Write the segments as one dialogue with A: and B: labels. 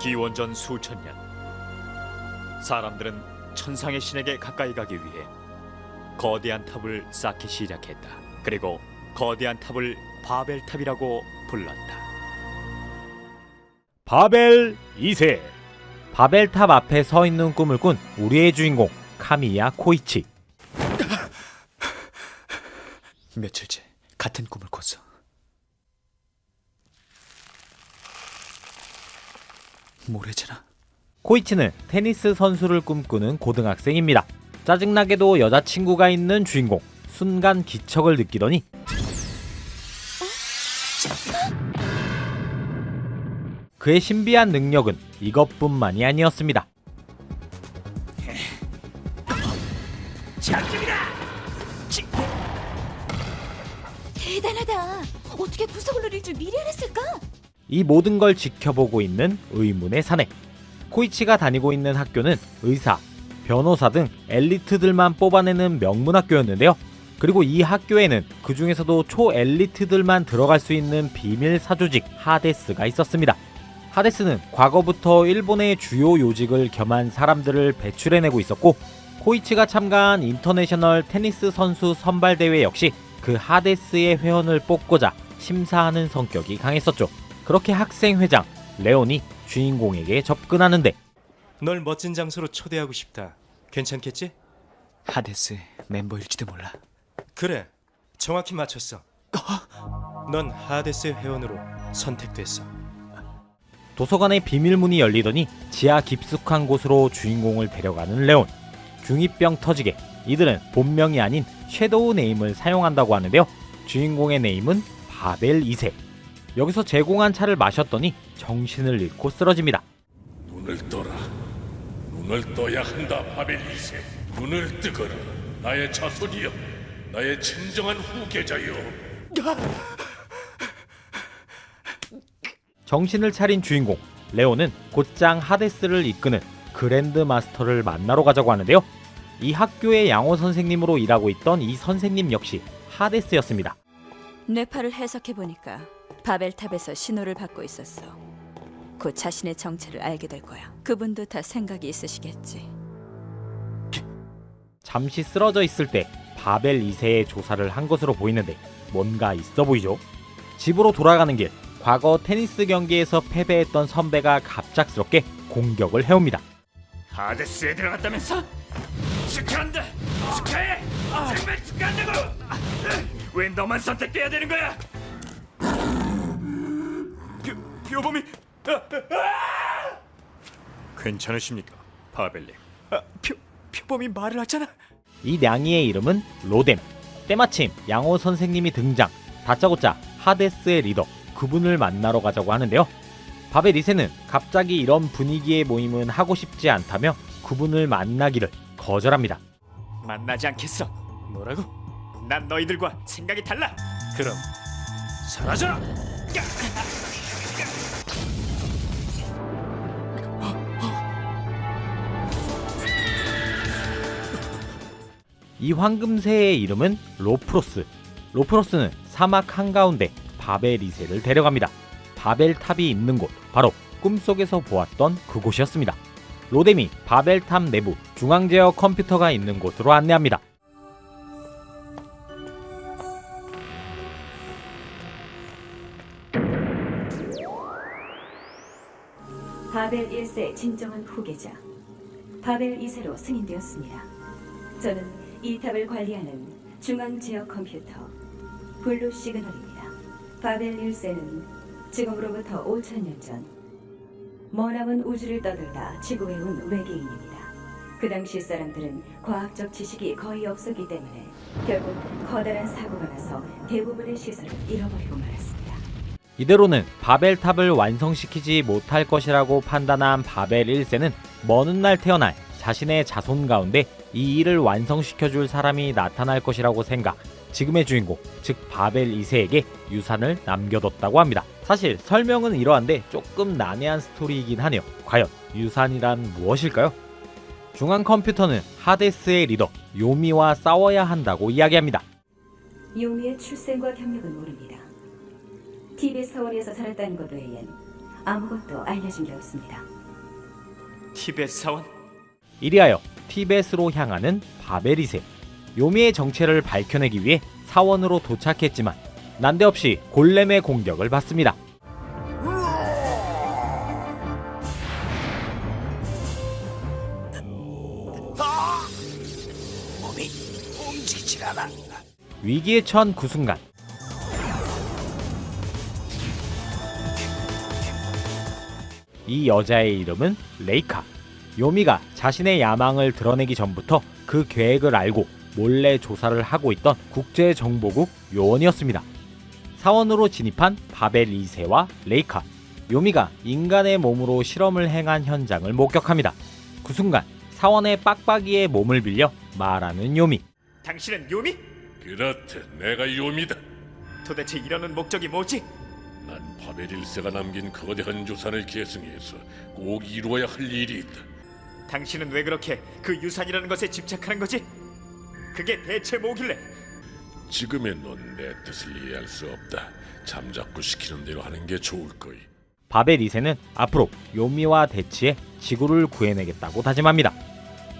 A: 기원전 수천 년, 사람들은 천상의 신에게 가까이 가기 위해 거대한 탑을 쌓기 시작했다. 그리고 거대한 탑을 바벨탑이라고 불렀다.
B: 바벨 2세.
C: 바벨탑 앞에 서 있는 꿈을 꾼 우리의 주인공 카미야 코이치.
A: 며칠째 같은 꿈을 꿨어. 모래잖아.
C: 코이치는 테니스 선수를 꿈꾸는 고등학생입니다. 짜증나게도 여자친구가 있는 주인공. 순간 기척을 느끼더니 그의 신비한 능력은 이것뿐만이 아니었습니다.
D: 대단하다. 어떻게 구석을 누릴 줄 미리 알았을까?
C: 이 모든 걸 지켜보고 있는 의문의 사내. 코이치가 다니고 있는 학교는 의사, 변호사 등 엘리트들만 뽑아내는 명문학교였는데요. 그리고 이 학교에는 그 중에서도 초엘리트들만 들어갈 수 있는 비밀 사조직 하데스가 있었습니다. 하데스는 과거부터 일본의 주요 요직을 겸한 사람들을 배출해내고 있었고, 코이치가 참가한 인터내셔널 테니스 선수 선발대회 역시 그 하데스의 회원을 뽑고자 심사하는 성격이 강했었죠. 그렇게 학생회장 레온이 주인공에게 접근하는데,
B: 널 멋진 장소로 초대하고 싶다. 괜찮겠지?
A: 하데스의 멤버일지도 몰라.
B: 그래, 정확히 맞췄어. 넌 하데스의 회원으로 선택됐어.
C: 도서관의 비밀문이 열리더니 지하 깊숙한 곳으로 주인공을 데려가는 레온. 중2병 터지게 이들은 본명이 아닌 섀도우 네임을 사용한다고 하는데요. 주인공의 네임은 바벨 2세. 여기서 제공한 차를 마셨더니 정신을 잃고 쓰러집니다.
E: 눈을 떠라. 눈을 떠야 한다, 바벨 2세. 눈을 뜨거라. 나의 자손이여. 나의 진정한 후계자여.
C: 정신을 차린 주인공 레온은 곧장 하데스를 이끄는 그랜드 마스터를 만나러 가자고 하는데요. 이 학교의 양호 선생님으로 일하고 있던 이 선생님 역시 하데스였습니다.
D: 뇌파를 해석해보니까 바벨탑에서 신호를 받고 있었어. 곧 자신의 정체를 알게 될 거야. 그분도 다 생각이 있으시겠지.
C: 잠시 쓰러져 있을 때 바벨 2세의 조사를 한 것으로 보이는데 뭔가 있어 보이죠? 집으로 돌아가는 길, 과거 테니스 경기에서 패배했던 선배가 갑작스럽게 공격을 해옵니다.
A: 하데스에 들어갔다면서? 축하한다. 축하해. 정말 축하한다고. 왜 너만 선택돼야 되는 거야? 표범이. 괜찮으십니까, 바벨님? 표범이 말을 하잖아.
C: 이 냥이의 이름은 로뎀. 때마침 양호 선생님이 등장. 다짜고짜 하데스의 리더 그분을 만나러 가자고 하는데요. 바벨 2세는 갑자기 이런 분위기의 모임은 하고 싶지 않다며 그분을 만나기를 거절합니다.
A: 만나지 않겠어. 뭐라고? 난 너희들과 생각이 달라. 그럼 사라져라.
C: 이 황금새의 이름은 로프로스. 로프로스는 사막 한가운데 바벨 2세를 데려갑니다. 바벨탑이 있는 곳, 바로 꿈속에서 보았던 그곳이었습니다. 로뎀이 바벨탑 내부 중앙 제어 컴퓨터가 있는 곳으로 안내합니다.
F: 바벨 1세 진정한 후계자 바벨 2세로 승인되었습니다. 저는 이 탑을 관리하는 중앙 제어 컴퓨터 블루 시그널입니다. 바벨 1세는 지금으로부터 5,000년 전 머나먼 우주를 떠돌다 지구에 온 외계인입니다. 그 당시 사람들은 과학적 지식이 거의 없었기 때문에 결국 커다란 사고가 나서 대부분의 시설을 잃어버리고 말았습니다.
C: 이대로는 바벨탑을 완성시키지 못할 것이라고 판단한 바벨 1세는 먼 훗날 태어날 자신의 자손 가운데 이 일을 완성시켜줄 사람이 나타날 것이라고 생각, 지금의 주인공, 즉 바벨 2세에게 유산을 남겨뒀다고 합니다. 사실 설명은 이러한데 조금 난해한 스토리이긴 하네요. 과연 유산이란 무엇일까요? 중앙 컴퓨터는 하데스의 리더 요미와 싸워야 한다고 이야기합니다.
F: 요미의 출생과 경력은 모릅니다. 티벳 사원에서 살았다는 것 외엔 아무것도 알려준 게 없습니다.
A: 티벳 사원?
C: 이리하여 티벳으로 향하는 바벨 2세. 요미의 정체를 밝혀내기 위해 사원으로 도착했지만 난데없이 골렘의 공격을 받습니다. 위기에 처한 그 순간 이 여자의 이름은 레이카. 요미가 자신의 야망을 드러내기 전부터 그 계획을 알고 몰래 조사를 하고 있던 국제정보국 요원이었습니다. 사원으로 진입한 바벨 2세와 레이카. 요미가 인간의 몸으로 실험을 행한 현장을 목격합니다. 그 순간 사원의 빡빡이의 몸을 빌려 말하는 요미.
A: 당신은 요미?
E: 그렇대, 내가 요미다.
A: 도대체 이러는 목적이 뭐지?
E: 난 바벨 1세가 남긴 거대한 유산을 계승해서 꼭 이루어야 할 일이 있다.
A: 당신은 왜 그렇게 그 유산이라는 것에 집착하는 거지? 그게 대체 뭐길래?
E: 지금의 넌 내 뜻을 이해할 수 없다. 잠자코 시키는 대로 하는 게 좋을 거이.
C: 바벨 2세는 앞으로 요미와 대치해 지구를 구해내겠다고 다짐합니다.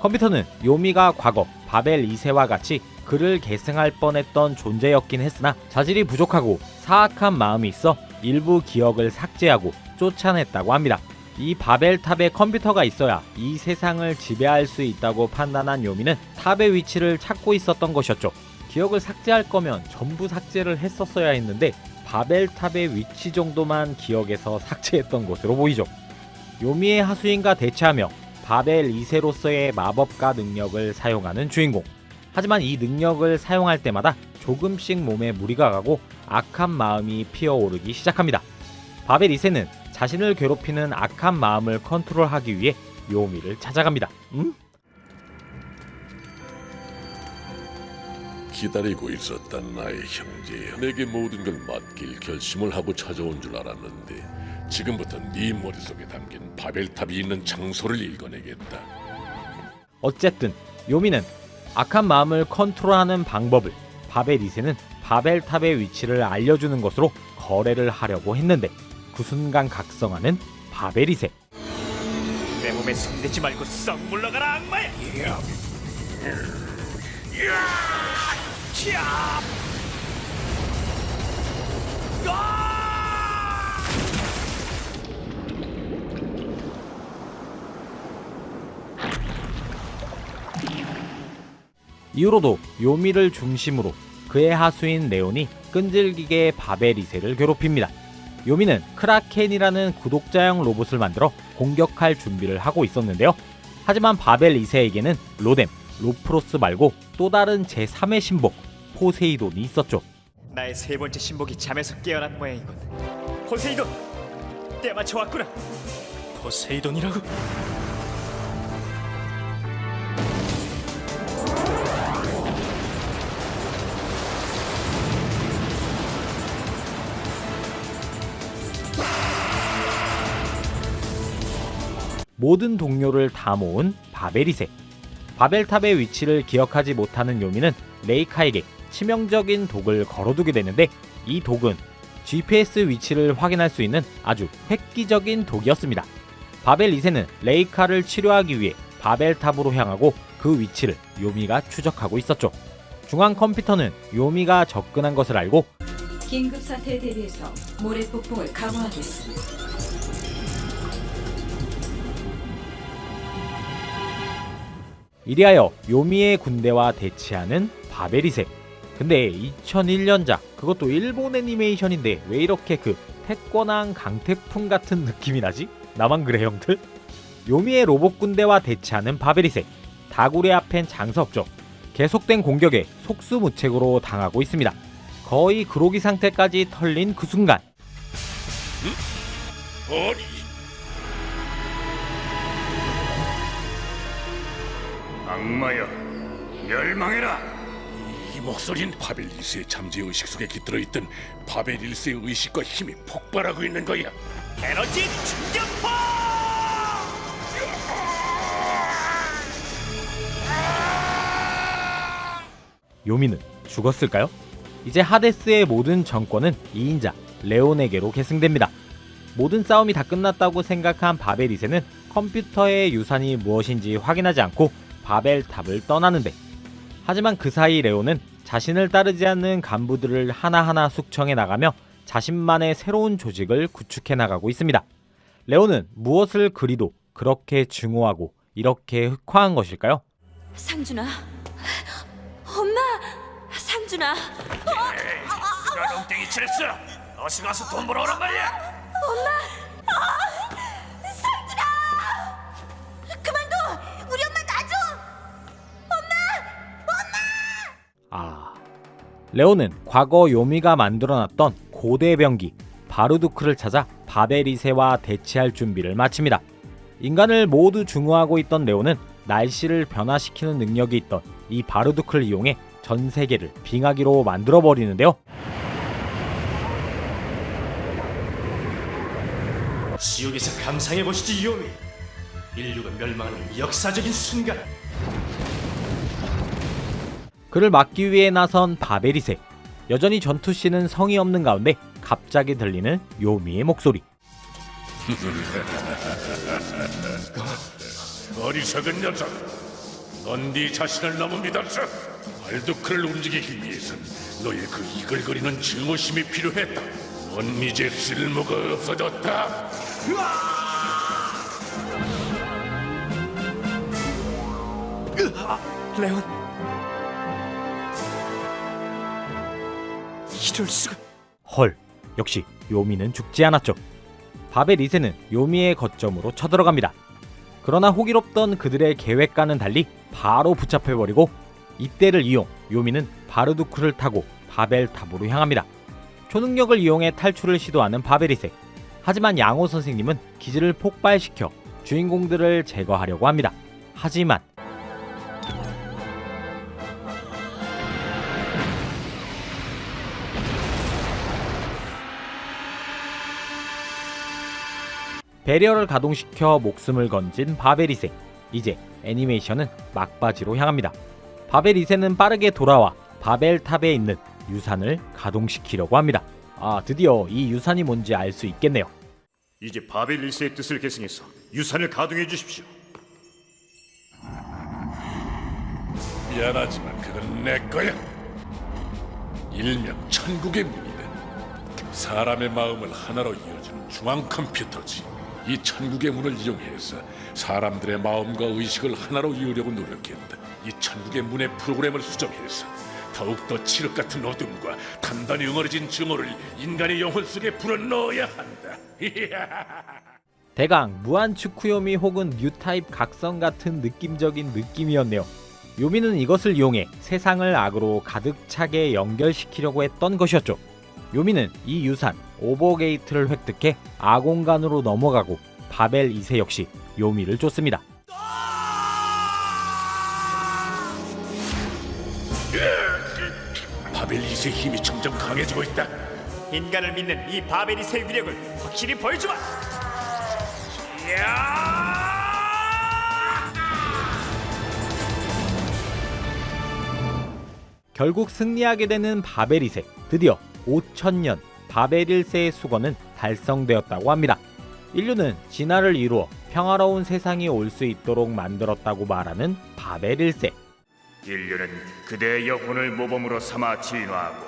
C: 컴퓨터는 요미가 과거 바벨 2세와 같이 그를 계승할 뻔했던 존재였긴 했으나 자질이 부족하고 사악한 마음이 있어 일부 기억을 삭제하고 쫓아냈다고 합니다. 이 바벨탑에 컴퓨터가 있어야 이 세상을 지배할 수 있다고 판단한 요미는 탑의 위치를 찾고 있었던 것이었죠. 기억을 삭제할 거면 전부 삭제를 했었어야 했는데 바벨탑의 위치 정도만 기억해서 삭제했던 것으로 보이죠. 요미의 하수인과 대치하며 바벨 2세로서의 마법과 능력을 사용하는 주인공. 하지만 이 능력을 사용할 때마다 조금씩 몸에 무리가 가고 악한 마음이 피어오르기 시작합니다. 바벨 2세는 자신을 괴롭히는 악한 마음을 컨트롤하기 위해 요미를 찾아갑니다.
E: 기다리고 있었던 나의 형제여, 내게 모든 걸 맡길 결심을 하고 찾아온 줄 알았는데 지금부터 네 머릿속에 담긴 바벨탑이 있는 장소를 읽어내겠다.
C: 어쨌든 요미는 악한 마음을 컨트롤하는 방법을 바벨 2세는 바벨탑의 위치를 알려주는 것으로 거래를 하려고 했는데 그 순간 각성하는 바벨 2세.
A: 내 몸에 손대지 말고 썩 물러가라 악마야!
C: 이후로도 요미를 중심으로 그의 하수인 레온이 끈질기게 바벨 2세를 괴롭힙니다. 요미는 크라켄이라는 구독자형 로봇을 만들어 공격할 준비를 하고 있었는데요. 하지만 바벨 2세에게는 로뎀, 로프로스 말고 또 다른 제3의 신복 포세이돈이 있었죠.
A: 나의 세 번째 신복이 잠에서 깨어난 모양이군. 포세이돈! 때 맞춰 왔구나.
B: 포세이돈이라고?
C: 모든 동료를 다 모은 바벨 2세. 바벨탑의 위치를 기억하지 못하는 요미는 레이카에게 치명적인 독을 걸어두게 되는데 이 독은 GPS 위치를 확인할 수 있는 아주 획기적인 독이었습니다. 바벨 2세는 레이카를 치료하기 위해 바벨탑으로 향하고 그 위치를 요미가 추적하고 있었죠. 중앙 컴퓨터는 요미가 접근한 것을 알고
F: 긴급 사태에 대비해서 모래 폭풍을 강화하겠습니다.
C: 이리하여 요미의 군대와 대치하는 바벨 2세. 근데 2001년작, 그것도 일본 애니메이션인데 왜 이렇게 그 태권왕 강태풍 같은 느낌이 나지? 나만 그래 형들? 요미의 로봇 군대와 대치하는 바벨 2세. 다구레 앞엔 장사 없죠. 계속된 공격에 속수무책으로 당하고 있습니다. 거의 그로기 상태까지 털린 그 순간
E: 아니,
G: 악마여, 멸망해라!
E: 이 목소린 바벨 1세의 잠재의식 속에 깃들어 있던 바벨 1세의 의식과 힘이 폭발하고 있는 거야.
A: 에너지 충격파!
C: 요미는 죽었을까요? 이제 하데스의 모든 정권은 2인자 레온에게로 계승됩니다. 모든 싸움이 다 끝났다고 생각한 바벨 2세는 컴퓨터의 유산이 무엇인지 확인하지 않고 바벨탑을 떠나는데, 하지만 그 사이 레오는 자신을 따르지 않는 간부들을 하나하나 숙청해 나가며 자신만의 새로운 조직을 구축해 나가고 있습니다. 레오는 무엇을 그리도 그렇게 증오하고 이렇게 흑화한 것일까요?
D: 상준아, 엄마, 상준아.
G: 이런 엉덩이 칠했어. 어서 가서 돈 벌어오란 말이야.
D: 그만둬! 우리 엄마 놔줘!
C: 레오는 과거 요미가 만들어놨던 고대 병기 바르두크를 찾아 바벨 2세와 대치할 준비를 마칩니다. 인간을 모두 증오하고 있던 레오는 날씨를 변화시키는 능력이 있던 이 바르두크를 이용해 전 세계를 빙하기로 만들어버리는데요.
B: 지옥에서 감상해보시지 요미. 인류가 멸망하는 역사적인 순간.
C: 그를 막기 위해 나선 바벨 2세. 여전히 전투씬은 성의 없는 가운데 갑자기 들리는 요미의 목소리.
E: 어리석은 녀석, 넌 네 자신을 너무 믿었어. 발두크를 움직이기 위해선 너의 그 이글거리는 증오심이 필요했다. 넌 이제 쓸모가 없어졌다.
B: 레온. 이럴 수가.
C: 헐, 역시 요미는 죽지 않았죠. 바벨 2세는 요미의 거점으로 쳐들어갑니다. 그러나 호기롭던 그들의 계획과는 달리 바로 붙잡혀버리고, 이때를 이용 요미는 바르두크를 타고 바벨탑으로 향합니다. 초능력을 이용해 탈출을 시도하는 바벨 2세. 하지만 양호 선생님은 기지를 폭발시켜 주인공들을 제거하려고 합니다. 하지만 배리어를 가동시켜 목숨을 건진 바벨 2세. 이제 애니메이션은 막바지로 향합니다. 바벨 2세는 빠르게 돌아와 바벨탑에 있는 유산을 가동시키려고 합니다. 드디어 이 유산이 뭔지 알 수 있겠네요.
G: 이제 바벨 1세의 뜻을 계승해서 유산을 가동해 주십시오.
E: 미안하지만 그건 내 거야. 일명 천국의 문이다. 사람의 마음을 하나로 이어주는 중앙 컴퓨터지. 이 천국의 문을 이용해서 사람들의 마음과 의식을 하나로 이으려고 노력했다. 이 천국의 문의 프로그램을 수정해서 더욱더 칠흑 같은 어둠과 단단히 응어리진 증오를 인간의 영혼 속에 불어넣어야 한다.
C: 대강 무한츠쿠요미 혹은 뉴타입 각성 같은 느낌적인 느낌이었네요. 요미는 이것을 이용해 세상을 악으로 가득 차게 연결시키려고 했던 것이었죠. 요미는 이 유산 오버게이트를 획득해 아공간으로 넘어가고 바벨 2세 역시 요미를 쫓습니다.
E: 바벨 2세 힘이 점점 강해지고 있다.
A: 인간을 믿는 이 바벨 2세의 위력을 확실히 보여주마.
C: 결국 승리하게 되는 바벨 2세. 드디어 5000년 바벨 1세의 수건은 달성되었다고 합니다. 인류는 진화를 이루어 평화로운 세상이 올 수 있도록 만들었다고 말하는 바벨 1세.
G: 인류는 그대의 영혼을 모범으로 삼아 진화하고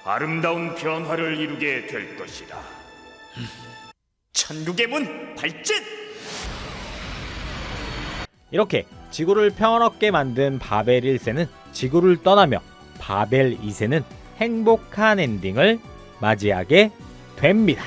G: 아름다운 변화를 이루게 될 것이다.
A: 천국의 문 발진!
C: 이렇게 지구를 평화롭게 만든 바벨 1세는 지구를 떠나며 바벨 2세는 행복한 엔딩을 맞이하게 됩니다.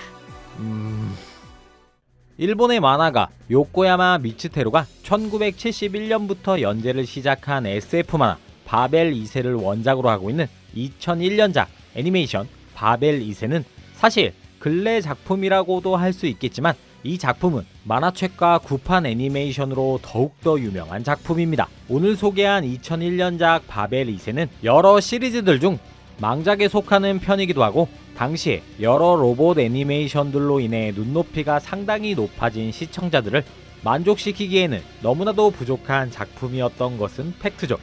C: 일본의 만화가 요코야마 미츠테루가 1971년부터 연재를 시작한 SF 만화 바벨 2세를 원작으로 하고 있는 2001년작 애니메이션 바벨 2세는 사실 근래 작품이라고도 할 수 있겠지만, 이 작품은 만화책과 구판 애니메이션으로 더욱더 유명한 작품입니다. 오늘 소개한 2001년작 바벨 2세는 여러 시리즈들 중 망작에 속하는 편이기도 하고, 당시에 여러 로봇 애니메이션들로 인해 눈높이가 상당히 높아진 시청자들을 만족시키기에는 너무나도 부족한 작품이었던 것은 팩트죠.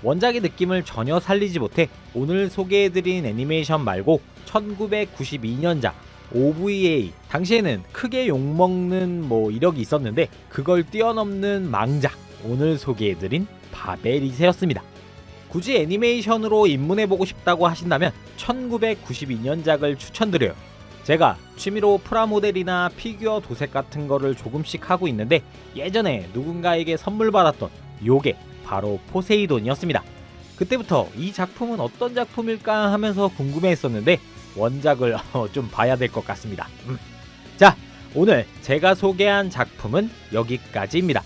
C: 원작의 느낌을 전혀 살리지 못해 오늘 소개해드린 애니메이션 말고 1992년작 OVA, 당시에는 크게 욕먹는 이력이 있었는데 그걸 뛰어넘는 망작, 오늘 소개해드린 바벨 2세였습니다. 굳이 애니메이션으로 입문해보고 싶다고 하신다면 1992년작을 추천드려요. 제가 취미로 프라모델이나 피규어 도색 같은 거를 조금씩 하고 있는데 예전에 누군가에게 선물 받았던 요게 바로 포세이돈이었습니다. 그때부터 이 작품은 어떤 작품일까 하면서 궁금해했었는데 원작을 좀 봐야 될 것 같습니다. 자, 오늘 제가 소개한 작품은 여기까지입니다.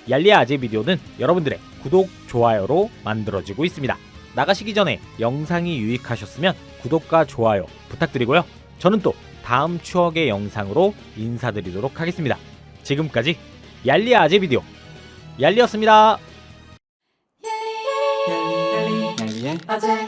C: 얄리아 아재 비디오는 여러분들의 구독, 좋아요로 만들어지고 있습니다. 나가시기 전에 영상이 유익하셨으면 구독과 좋아요 부탁드리고요. 저는 또 다음 추억의 영상으로 인사드리도록 하겠습니다. 지금까지 얄리아 아재 비디오 얄리였습니다.
H: 아재